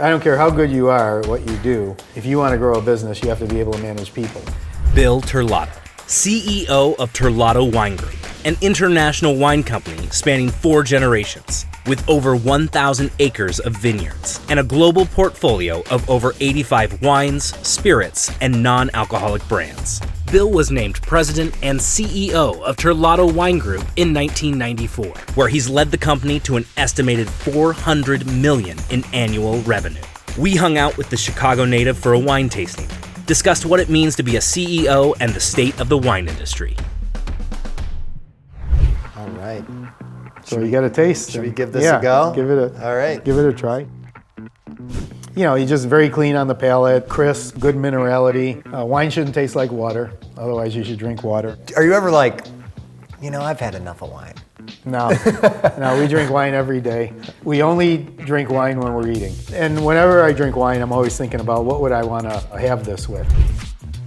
I don't care how good you are at what you do. If you want to grow a business, you have to be able to manage people. Bill Terlato, CEO of Terlato Wine Group, an international wine company spanning 4 generations, with over 1,000 acres of vineyards and a global portfolio of over 85 wines, spirits, and non-alcoholic brands. Bill was named president and CEO of Terlato Wine Group in 1994, where he's led the company to an estimated $400 million in annual revenue. We hung out with the Chicago native for a wine tasting, discussed what it means to be a CEO and the state of the wine industry. All right. So you got a taste. Should we give this a go? Give it a, All right. Give it a try. You know, you're just very clean on the palate, crisp, good minerality. Wine shouldn't taste like water, otherwise you should drink water. Are you ever like, I've had enough of wine? No, no, we drink wine every day. We only drink wine when we're eating. And whenever I drink wine, I'm always thinking about what would I want to have this with.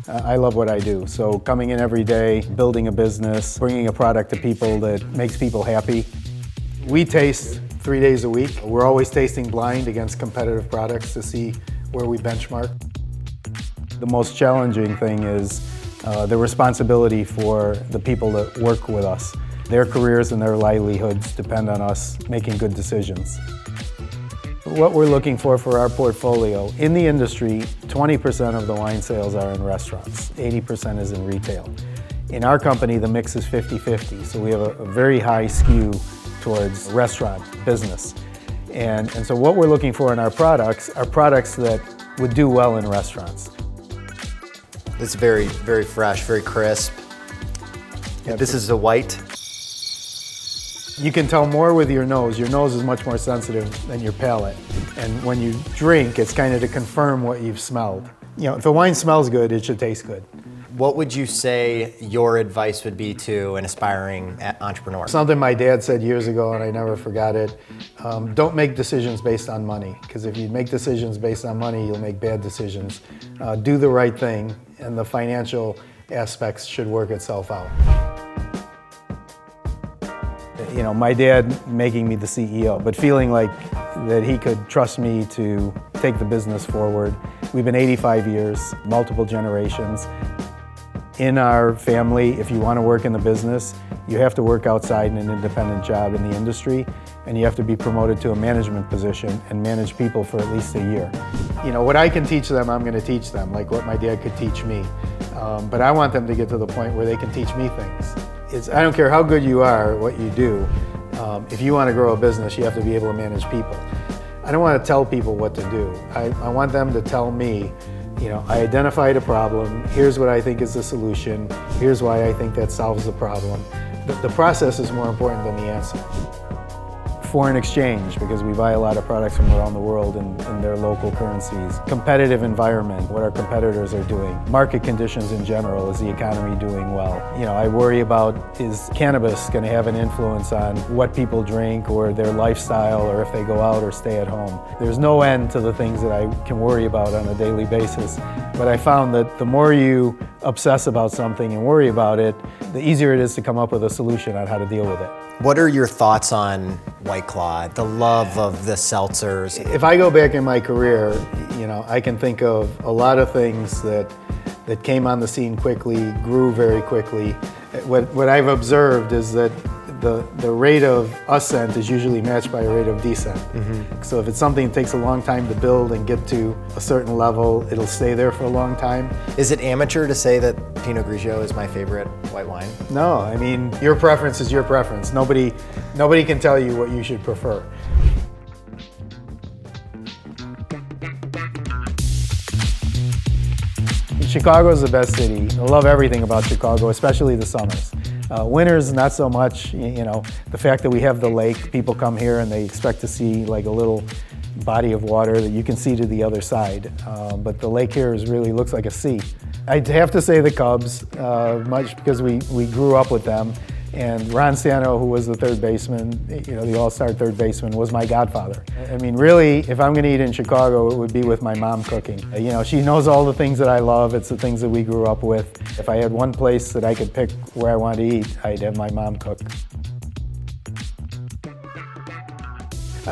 I love what I do. So coming in every day, building a business, bringing a product to people that makes people happy. We taste 3 days a week. We're always tasting blind against competitive products to see where we benchmark. The most challenging thing is the responsibility for the people that work with us. Their careers and their livelihoods depend on us making good decisions. What we're looking for our portfolio, in the industry, 20% of the wine sales are in restaurants, 80% is in retail. In our company, the mix is 50-50, so we have a very high skew towards restaurant business. And so what we're looking for in our products are products that would do well in restaurants. It's very, very fresh, very crisp. Yeah, this is a white. You can tell more with your nose. Your nose is much more sensitive than your palate. And when you drink, it's kind of to confirm what you've smelled. If a wine smells good, it should taste good. What would you say your advice would be to an aspiring entrepreneur? Something my dad said years ago, and I never forgot it. Don't make decisions based on money, because if you make decisions based on money, you'll make bad decisions. Do the right thing, and the financial aspects should work itself out. My dad making me the CEO, but feeling like that he could trust me to take the business forward. We've been 85 years, multiple generations. In our family, if you want to work in the business, you have to work outside in an independent job in the industry, and you have to be promoted to a management position and manage people for at least a year. What I can teach them, I'm going to teach them, like what my dad could teach me. But I want them to get to the point where they can teach me things. I don't care how good you are at what you do. If you want to grow a business, you have to be able to manage people. I don't want to tell people what to do. I want them to tell me, I identified a problem, here's what I think is the solution, here's why I think that solves the problem. The process is more important than the answer. Foreign exchange, because we buy a lot of products from around the world in their local currencies. Competitive environment, what our competitors are doing. Market conditions in general, is the economy doing well? I worry about, is cannabis going to have an influence on what people drink or their lifestyle, or if they go out or stay at home? There's no end to the things that I can worry about on a daily basis. But I found that the more you obsess about something and worry about it, the easier it is to come up with a solution on how to deal with it. What are your thoughts on White Claw, the love of the seltzers? If I go back in my career, I can think of a lot of things that came on the scene quickly, grew very quickly. What I've observed is that the rate of ascent is usually matched by a rate of descent. Mm-hmm. So if it's something that takes a long time to build and get to a certain level, it'll stay there for a long time. Is it amateur to say that Pinot Grigio is my favorite white wine? No, your preference is your preference. Nobody can tell you what you should prefer. Chicago is the best city. I love everything about Chicago, especially the summers. Winters, not so much. The fact that we have the lake, people come here and they expect to see like a little body of water that you can see to the other side. But the lake here really looks like a sea. I'd have to say the Cubs, much because we grew up with them. And Ron Santo, who was the third baseman, the all-star third baseman, was my godfather. Really, if I'm gonna eat in Chicago, it would be with my mom cooking. She knows all the things that I love. It's the things that we grew up with. If I had one place that I could pick where I wanted to eat, I'd have my mom cook.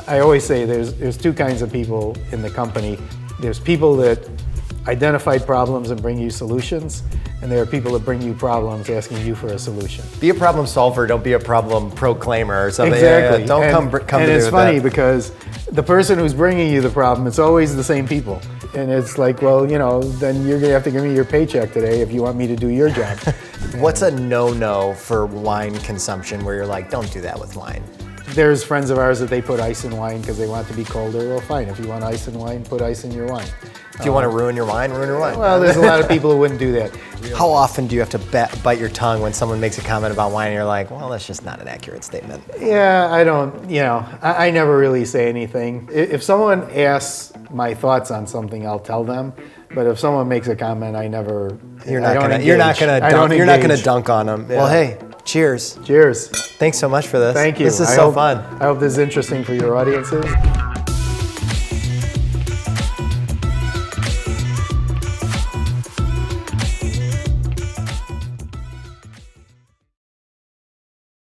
I always say there's two kinds of people in the company. There's people that identify problems and bring you solutions, and there are people that bring you problems asking you for a solution. Be a problem solver, don't be a problem proclaimer or something. Exactly. Yeah. Don't come and to me it's with funny that. because the person who's bringing you the problem, it's always the same people. And it's like, well, then you're gonna have to give me your paycheck today if you want me to do your job. What's a no-no for wine consumption where you're like, don't do that with wine? There's friends of ours that they put ice in wine because they want it to be colder. Well, fine, if you want ice in wine, put ice in your wine. If you want to ruin your wine, ruin your wine. Well, there's a lot of people who wouldn't do that. How often do you have to bite your tongue when someone makes a comment about wine and you're like, well, that's just not an accurate statement? Yeah, I don't, I never really say anything. If someone asks my thoughts on something, I'll tell them. But if someone makes a comment, I never. You're not gonna dunk on them. Yeah. Well, hey, cheers. Cheers. Thanks so much for this. Thank you. This is I so hope- fun. I hope this is interesting for your audiences.